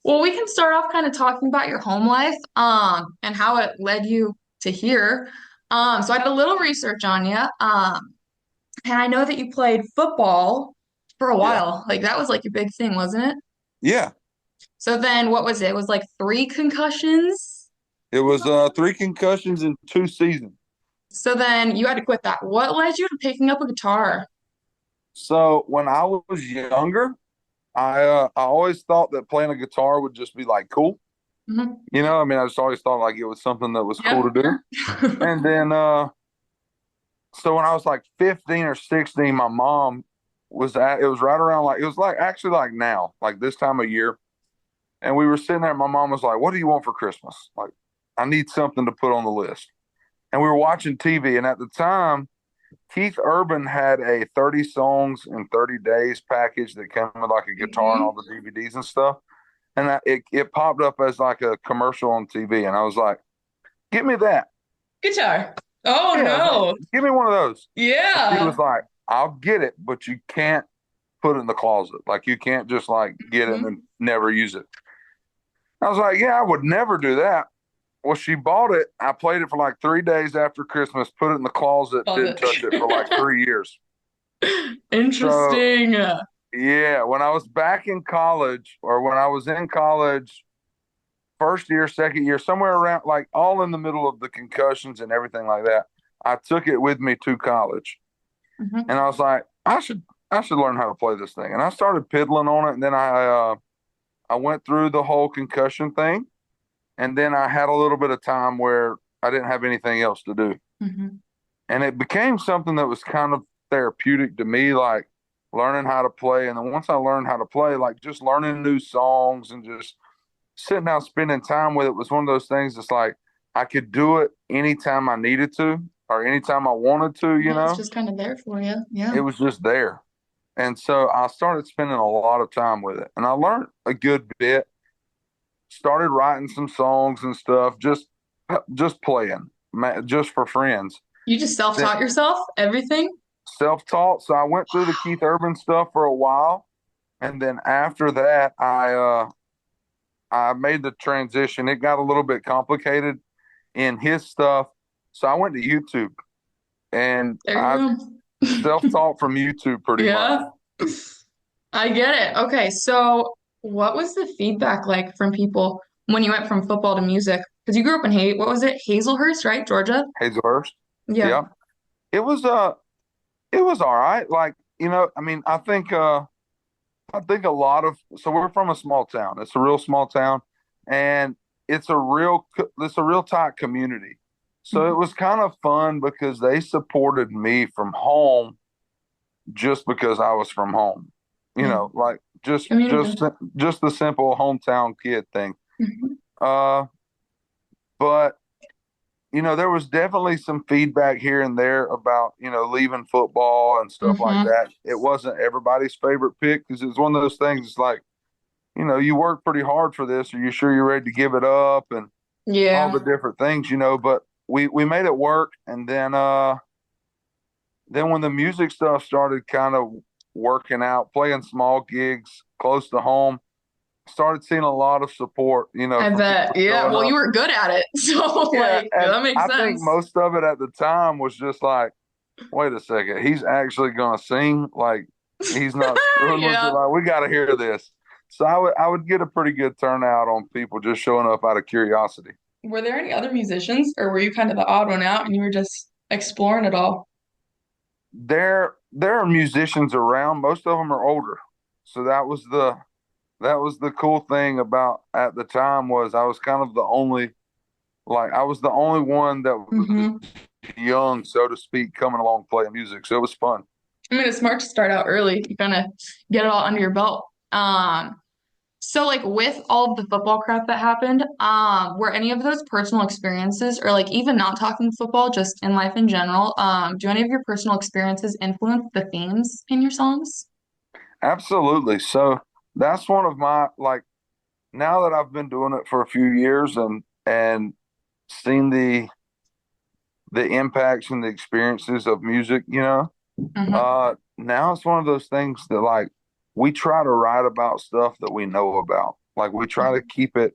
Well, we can start off kind of talking about your home life, and how it led you to here. So I did a little research on you, and I know that you played football for a Yeah. while. Like that was like your big thing, wasn't it? Yeah. So then what was it? It was like three concussions. It was three concussions in 2 seasons. So then you had to quit that. What led you to picking up a guitar? So when I was younger, I always thought that playing a guitar would just be like cool. Mhm. I mean, I just always thought like it was something that was cool Yeah. to do. And then so when I was like 15 or 16, my mom it was right around like it was like actually like now, like this time of year. And we were sitting there, and my mom was like, "What do you want for Christmas?" Like, I need something to put on the list. And we were watching TV, and at the time, Keith Urban had a 30 songs in 30 days package that came with like a guitar and all hmm the DVDs and stuff. And it popped up as like a commercial on TV. And I was like, "Give me that." Guitar. Oh Yeah, I was like, no. "Give me one of those." And she was Yeah. like, "I'll get it, but you can't put it in the closet. Like, you can't just like get it and Mhm. then never use it." I was like, "Yeah, I would never do that." Well, she bought it. I played it for like 3 days after Christmas, put it in the closet, Love didn't touch it for like it. 3 years. So Interesting. yeah, when I was back in college, or when I was in college, first year, second year, somewhere around like all in the middle of the concussions and everything like that, I took it with me to college. Mhm. And I was like, I should learn how to play this thing. And I started piddling on it. And then I went through the whole concussion thing. And then I had a little bit of time where I didn't have anything else to do. Mhm. And it became something that was kind of therapeutic to me, like learning how to play. And then once I learned how to play, like just learning new songs and just sitting down spending time with it was one of those things that's like I could do it anytime I needed to or anytime I wanted to, Yeah, it's just kind of there for you. Yeah. it was just there. And so I started spending a lot of time with it, and I learned a good bit. Started writing some songs and stuff, just playing, just for friends. You just Then self-taught yourself everything? self-taught. So I went through the Keith Urban stuff for a while, and then after that, I made the transition. It got a little bit complicated in his stuff, so I went to YouTube and There I you go. self-taught from YouTube pretty much. Yeah, I get it. Okay, so what was the feedback like from people when you went from football to music? Because you grew up in what was it? Hazelhurst, right? Georgia? Hazelhurst. Yeah. Yeah. It was it was all right. Like, I mean, I think a lot of so we're from a small town. It's a real small town, and it's a real tight community. So it Mhm. was kind of fun because they supported me from home just because I was from home. Yeah. Like Community. just the simple hometown kid thing. Mhm. Uh, but there was definitely some feedback here and there about, leaving football and stuff like Mhm. that. It wasn't everybody's favorite pick because it was one of those things. It's like, you work pretty hard for this. Are you sure you're ready to give it up and all the Yeah. different things, but we made it work. And then when the music stuff started kind of working out, playing small gigs close to home, started seeing a lot of support, I from bet. people Yeah. showing Well, you up. were good at it. So, Yeah, like, and that makes I think sense. most of it at the time was just like, wait a second, he's actually gonna sing. Like, he's not screwing with it. Yeah. Like, we got to hear this. So I would get a pretty good turnout on people just showing up out of curiosity. Were there any other musicians, or were you kind of the odd one out and you were just exploring it all? There are musicians around. Most of them are older, so that was the cool thing about at the time was I was kind of the only like I was the only one that was hmm young, so to speak, coming along playing music. So it was fun. I mean, it's smart to start out early. You kind of get it all under your belt. So like with all of the football crap that happened, were any of those personal experiences, or like even not talking football, just in life in general, do any of your personal experiences influence the themes in your songs? Absolutely. So that's one of my like now that I've been doing it for a few years and seen the impacts and the experiences of music, hmm now it's one of those things that like we try to write about stuff that we know about. Like we try to keep it.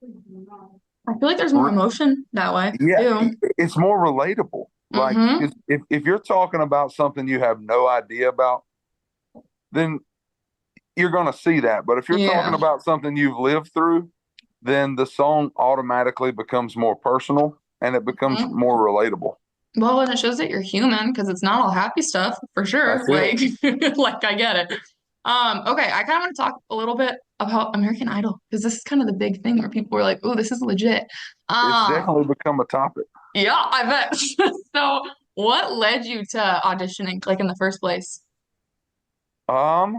I feel like there's more emotion that way Yeah, too. it's more relatable. Like Mm-hmm. if you're talking about something you have no idea about, then you're going to see that. But if you're talking Yeah. about something you've lived through, then the song automatically becomes more personal and it becomes Mhm. more relatable. Well, and it shows that you're human because it's not all happy stuff for sure. That's it. Like, like I get it. Okay, I kind of want to talk a little bit about American Idol because this is kind of the big thing where people were like, "Oh, this is legit." It's Um, definitely become a topic. yeah, I bet. So, what led you to auditioning, like in the first place? Um,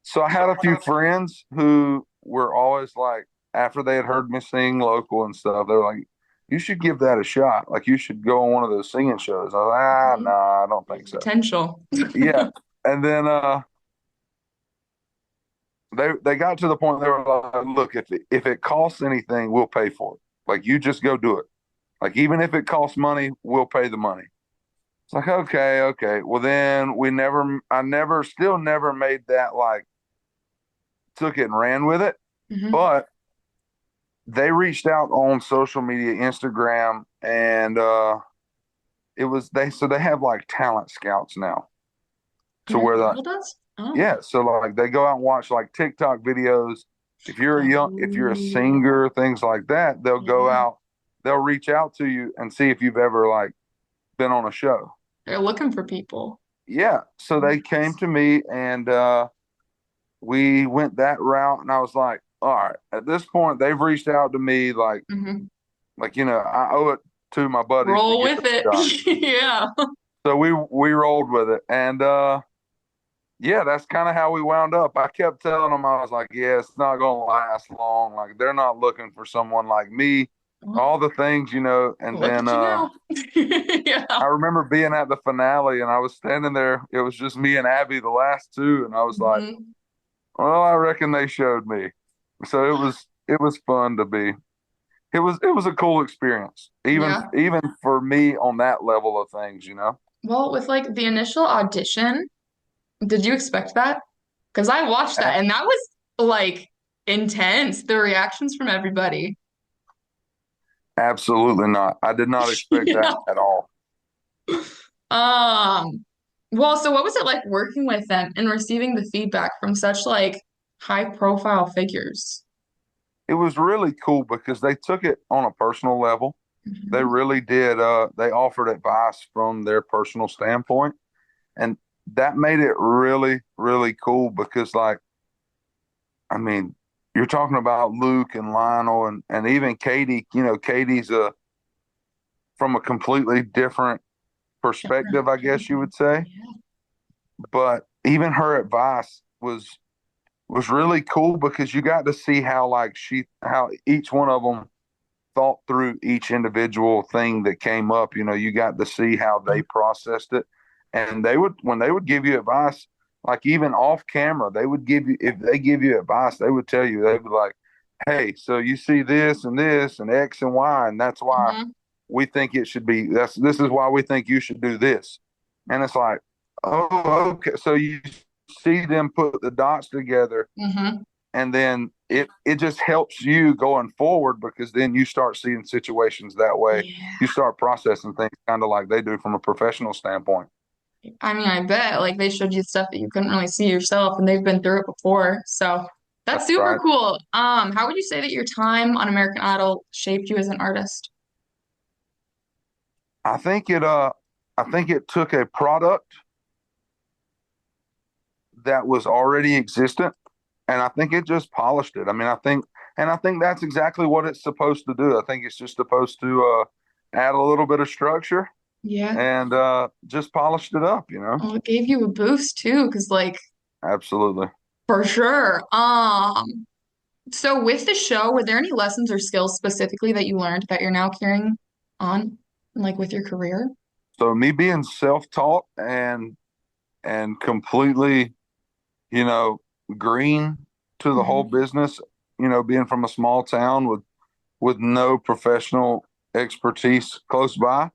so I had a few friends who were always like, after they had heard me sing local and stuff, they were like, "You should give that a shot. Like you should go on one of those singing shows." I was like, "Ah, no, Mhm. nah, I don't There's think so." potential. Yeah, and then they got to the point they were like, "Look, if it costs anything, we'll pay for it. Like you just go do it. Like even if it costs money, we'll pay the money." It's like, okay, okay. Well, then I never, still never made that like took it and ran with it. Hmm. But they reached out on social media, Instagram, and it was so they have like talent scouts now to where American the Idol does? Oh. yeah, so like they go out and watch like TikTok videos. If you're a Oh, singer, things like that, they'll go yeah. out, they'll reach out to you and see if you've ever like been on a show. They're looking for people. Yeah, so they came Nice. to me and we went that route, and I was like, all right, at this point, they've reached out to me Hmm. I owe it to my buddies to Roll give with it a it. shot. Yeah. So we rolled with it, and yeah, that's kind of how we wound up. I kept telling them, I was like, yeah, it's not gonna last long. Like they're not looking for someone like me, Well, all the things, and look then at you now. Yeah. I remember being at the finale, and I was standing there. It was just me and Abby, the last two, and I was like, Hmm. well, I reckon they showed me. So it was fun to be. It was a cool experience, Yeah. even for me on that level of things. Well, with like the initial audition, did you expect that? Because I watched that A- and that was like intense, the reactions from everybody. Absolutely not. I did not expect that Yeah. at all. Well, so what was it like working with them and receiving the feedback from such like high profile figures? It was really cool because they took it on a personal level. They Mhm. really did. They offered advice from their personal standpoint, and that made it really, really cool because, like, I mean, you're talking about Luke and Lionel and even Katie. Katie's from a completely different Different perspective, I guess you opinion. would say. Yeah. But even her advice was really cool because you got to see how each one of them thought through each individual thing that came up. You got to see how they processed it. And when they would give you advice, like even off camera, they would give you, if they give you advice, they would tell you, they would be like, hey, so you see this and X and Y, and that's why Hmm. we think it should be, this is why we think you should do this. And it's like, oh, okay. So you see them put the dots together, Hmm. and then it just helps you going forward because then you start seeing situations that way. Yeah. You start processing things kind of like they do from a professional standpoint. I mean, I bet like they showed you stuff that you couldn't really see yourself and they've been through it before. So that's That's super right. cool. How would you say that your time on American Idol shaped you as an artist? I think it took a product that was already existent, and I think it just polished it. I mean, I think that's exactly what it's supposed to do. I think it's just supposed to add a little bit of structure Yeah. and just polished it up. Well, it gave you a boost too, because like Absolutely. for sure. So with the show, were there any lessons or skills specifically that you learned that you're now carrying on, like with your career? So me being self-taught and completely, you know, green to the whole Hmm. business, being from a small town with no professional expertise close by,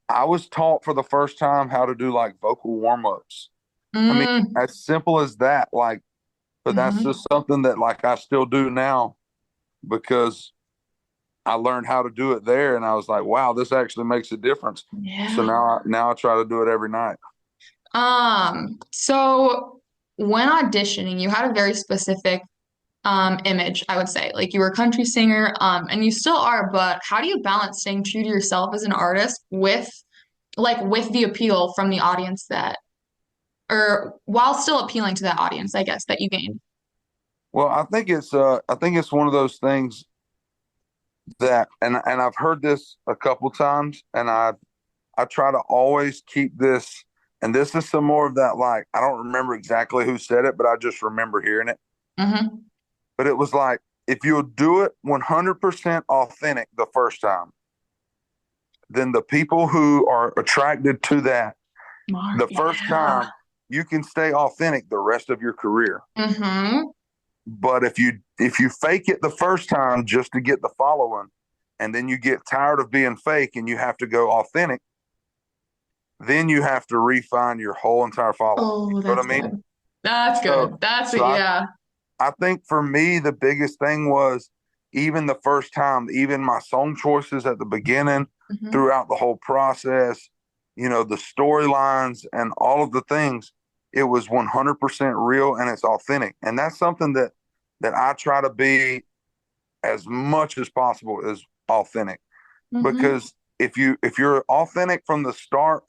I was taught for the first time how to do like vocal warm-ups. I mean, Mm, as simple as that. Like but that's Hmm. just something that like I still do now because I learned how to do it there, and I was like, wow, this actually makes a difference. So Yeah. now I try to do it every night. So when auditioning, you had a very specific image, I would say. Like you were a country singer, and you still are, but how do you balance staying true to yourself as an artist with with the appeal from the audience that or while still appealing to that audience, I guess, that you gained? Well, I think it's one of those things that and I've heard this a couple times, and I try to always keep this, and this is some more of that, like, I don't remember exactly who said it, but I just remember hearing it. Mm-hmm. But it was like, if you'll do it 100% authentic the first time, then the people who are attracted to that Mark, the first yeah. time, you can stay authentic the rest of your career. Mm-hmm. But if you fake it the first time just to get the following, and then you get tired of being fake and you have to go authentic, then you have to refine your whole entire following. Oh, You know that's what I mean? good. That's So good. That's so it. I, Yeah. I think for me the biggest thing was, even the first time, even my song choices at the beginning, Mm-hmm. throughout the whole process, the storylines and all of the things, it was 100% real and it's authentic. And that's something that I try to be as much as possible is authentic, Mm-hmm. because if you're authentic from the start,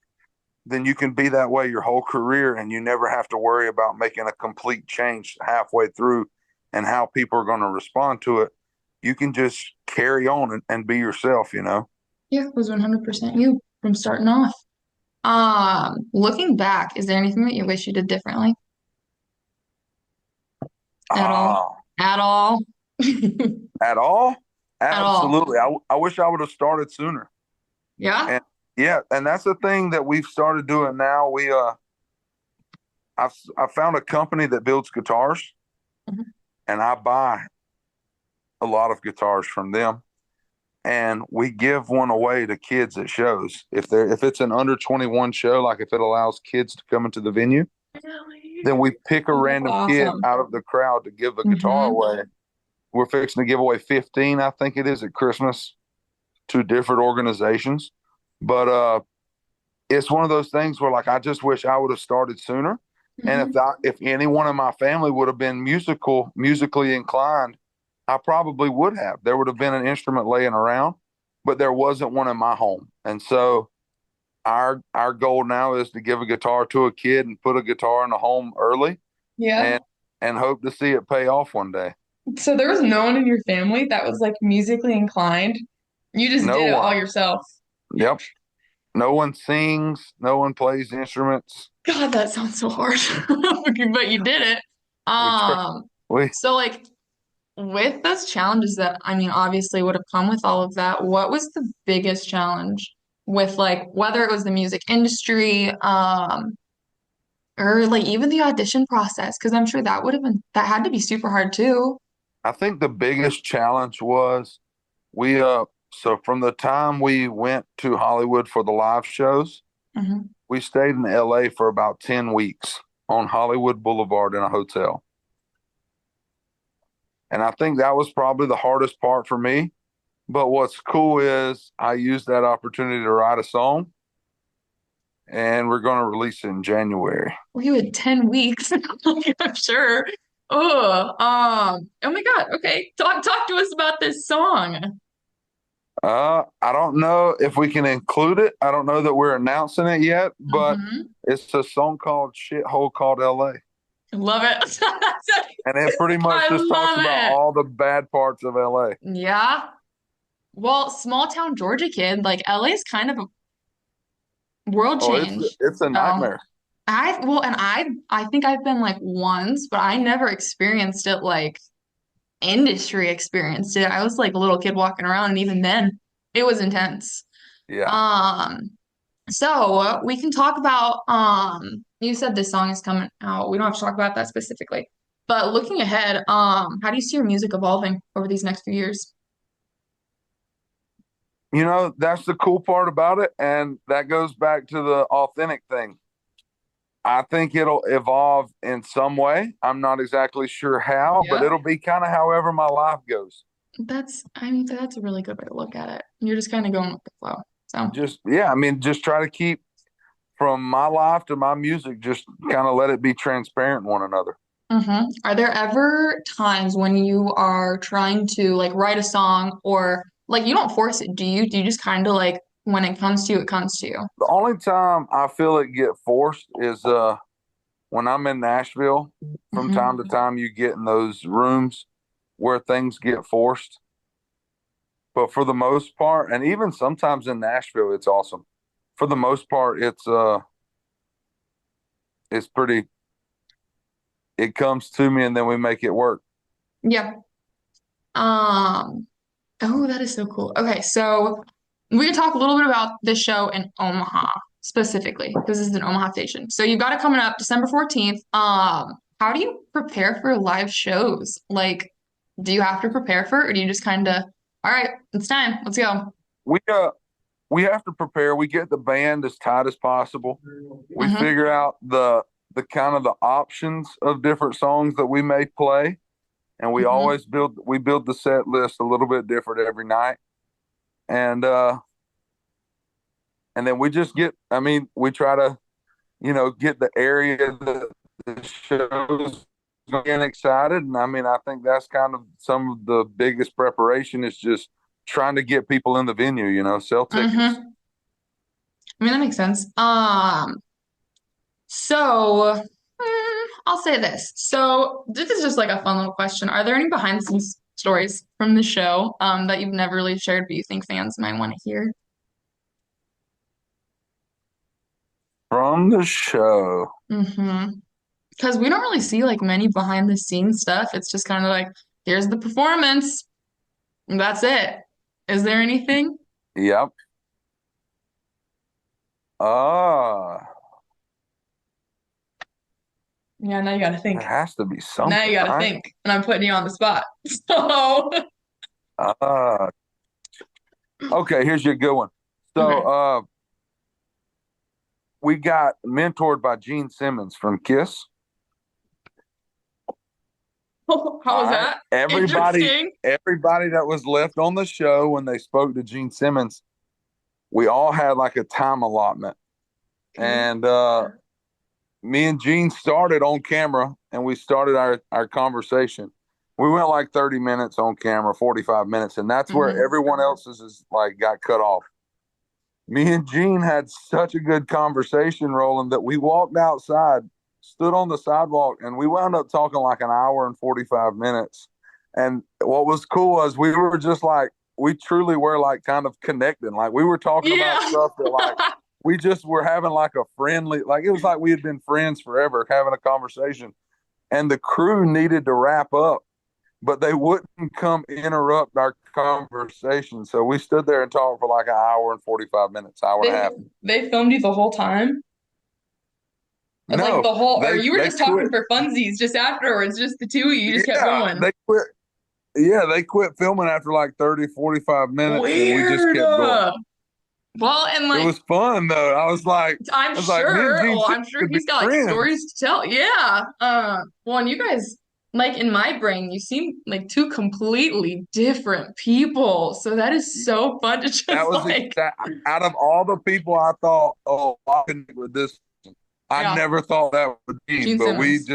then you can be that way your whole career, and you never have to worry about making a complete change halfway through and how people are going to respond to it. You can just carry on and be yourself. Yeah, it was 100% you from starting off. Looking back, is there anything that you wish you did differently at all? Ah, At all? at all? At all? Absolutely. I wish I would have started sooner. Yeah? And yeah, and that's the thing that we've started doing now. I found a company that builds guitars, Mhm. and I buy a lot of guitars from them, and we give one away to kids at shows. If it's an under 21 show, like if it allows kids to come into the venue, Really? then we pick a Oh, that's random kid awesome. out of the crowd to give a guitar Hmm. away. We're fixing to give away 15, I think it is, at Christmas, to different organizations. But it's one of those things where, like, I just wish I would have started sooner. And Hmm. if anyone in my family would have been musically inclined, I probably would have. There would have been an instrument laying around, but there wasn't one in my home. And so our goal now is to give a guitar to a kid and put a guitar in the home early, Yeah. and hope to see it pay off one day. So there was no one in your family that was like musically inclined. You just No did it all one. yourself. Yep. No one sings. No one plays instruments. God, that sounds so hard. But you did it. We try. Um, We so like with those challenges that I mean obviously would have come with all of that, what was the biggest challenge with like whether it was the music industry, or like even the audition process? Because I'm sure that would have been that had to be super hard too. I think the biggest challenge was, we so from the time we went to Hollywood for the live shows, Hmm. we stayed in LA for about 10 weeks on Hollywood Boulevard in a hotel. And I think that was probably the hardest part for me. But what's cool is I used that opportunity to write a song, and we're going to release it in January. Well, you had 10 weeks. Like, I'm sure. Oh my God. Okay. Talk to us about this song. I don't know if we can include it. I don't know that we're announcing it yet, but Hmm. it's a song called Shithole Called LA. Love it. And it pretty much I just talks love about it. all the bad parts of LA. Yeah. Well, small town Georgia kid, like LA's kind of a world Oh, it's change. it's a So nightmare. I think I've been like once, but I never experienced it like industry experienced it. I was like a little kid walking around, and even then, it was intense. Yeah. Um, so we can talk about you said this song is coming out. We don't have to talk about that specifically. But looking ahead, how do you see your music evolving over these next few years? That's the cool part about it. And that goes back to the authentic thing. I think it'll evolve in some way. I'm not exactly sure how, but Yep. it'll be kind of however my life goes. I mean, that's a really good way to look at it. You're just kind of going with the flow. So, Just, yeah, I mean, just try to keep from my life to my music, just kind of let it be transparent one another. Are there ever times when you are trying to like write a song or like you don't force it, do you? Do you just kind of like when it comes to you, it comes to you? The only time I feel it get forced is when I'm in Nashville. From time to Hmm. time, you get in those rooms where things get forced. But for the most part, and even sometimes in Nashville, it's awesome. For the most part, it's pretty. It comes to me, and then we make it work. Yeah. Um, oh, that is so cool. Okay, so we can talk a little bit about the show in Omaha specifically, because this is an Omaha station. So you've got it coming up December 14th. How do you prepare for live shows? Like, do you have to prepare for it, or do you just kind of, all right, it's time, let's go? We uh we have to prepare. We get the band as tight as possible. We Mm-hmm. figure out the kind of the options of different songs that we may play, and Mm-hmm. we build the set list a little bit different every night. And and then we just get. I mean, we try to get the area that the show's getting excited. And I mean, I think that's kind of some of the biggest preparation is just trying to get people in the venue, sell tickets. Mm-hmm. I mean, that makes sense. So I'll say this. So this is just like a fun little question. Are there any behind the scenes stories from the show that you've never really shared, but you think fans might want to hear? From the show. Mm-hmm. Because we don't really see like many behind the scenes stuff. It's just kind of like, here's the performance. And that's it. Is there anything? Yep. Ah, Yeah, now you gotta there think. has to be Now you something, gotta right? think. And I'm putting you on the spot. So, Uh, okay, here's your good one. So, okay. we got mentored by Gene Simmons from Kiss. How All was right. that? Everybody, Interesting. everybody that was left on the show when they spoke to Gene Simmons, we all had like a time allotment. Okay. And me and Gene started on camera and we started our conversation. We went like 30 minutes on camera, 45 minutes, and that's where Hmm. everyone else's is like got cut off. Me and Gene had such a good conversation rolling that we walked outside, stood on the sidewalk, and we wound up talking like an hour and 45 minutes. And what was cool was we were just like, we truly were like kind of connecting. Like we were talking about Yeah. stuff that like we just were having like a friendly, like it was like we had been friends forever having a conversation. And the crew needed to wrap up, but they wouldn't come interrupt our conversation. So we stood there and talked for like an hour and 45 minutes, hour and a They half. they filmed you the whole time? Like No, the whole, or they you were they just talking quit. for funsies just afterwards, just the two of you just kept Yeah, going. they quit. Yeah, they quit filming after like 30, 45 minutes and we just Weird. kept going. Well, and It like was fun though. I'm I was like, me and sure, Gene well, Simmons I'm sure could be he's got like friends. stories to tell. Yeah. Well, and you guys, like in my brain, you seem like two completely different people. So that is so fun to That just was like, out of all the people I thought, oh, I connect with this. I yeah, never thought that would be, Gene but Simmons.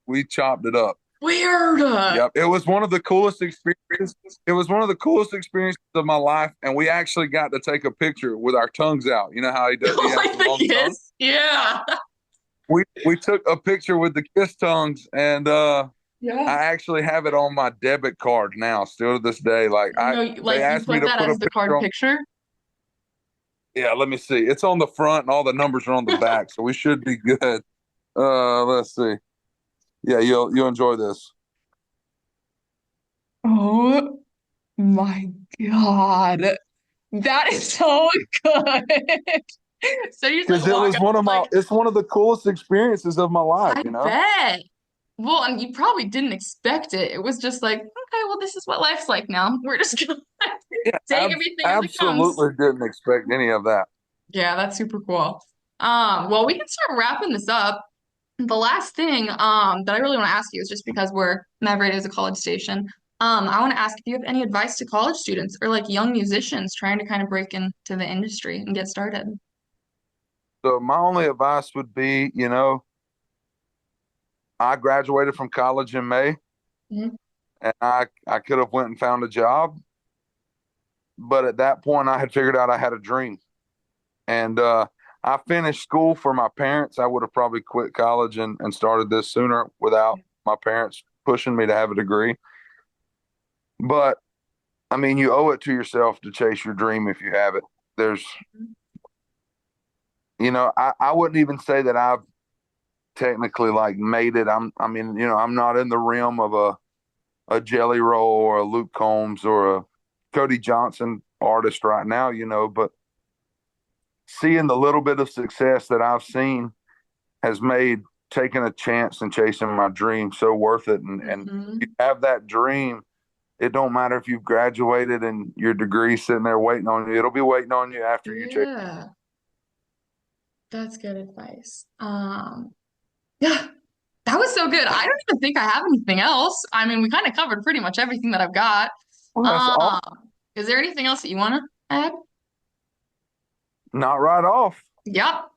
we chopped it up. Weird. Yep. It was one of the coolest experiences. It was one of the coolest experiences of my life. And we actually got to take a picture with our tongues out. You know how he has Like the the long tongue? kiss. Yeah. We took a picture with the kiss tongues and I Yeah. actually have it on my debit card now, still to this day. No, They like you asked me put to that put a as the picture card on. picture. Yeah, let me see. It's on the front and all the numbers are on the back, so we should be good. Let's see. Yeah, you'll enjoy this. Oh my God. That is so good. So you just like Because it walk was up like it's one of the coolest experiences of my life, I you know? bet. Well, and you probably didn't expect it. It was just like, okay, well, this is what life's like now. We're just gonna Yeah, take everything as it comes. absolutely didn't expect any of that. Yeah, that's super cool. Well, we can start wrapping this up. The last thing that I really want to ask you is just because we're Maverick is a college station. I want to ask if you have any advice to college students or like young musicians trying to kind of break into the industry and get started. So my only advice would be, I graduated from college in May, Mhm. and I could have went and found a job, but at that point I had figured out I had a dream. And I finished school for my parents. I would have probably quit college and started this sooner without my parents pushing me to have a degree. But I mean, you owe it to yourself to chase your dream if you have it. There's, I wouldn't even say that I've technically like made it. I mean, I'm not in the realm of a Jelly Roll or a Luke Combs or a Cody Johnson artist right now, but seeing the little bit of success that I've seen has made taking a chance and chasing my dream so worth it. And you Hmm. have that dream. It don't matter if you've graduated and your degree sitting there waiting on you. It'll be waiting on you after you chase. Yeah, that's good advice. Yeah, that was so good. I don't even think I have anything else. I mean, we kind of covered pretty much everything that I've got. Well, that's all. Um, is there anything else that you want to add? Not right off. Yep.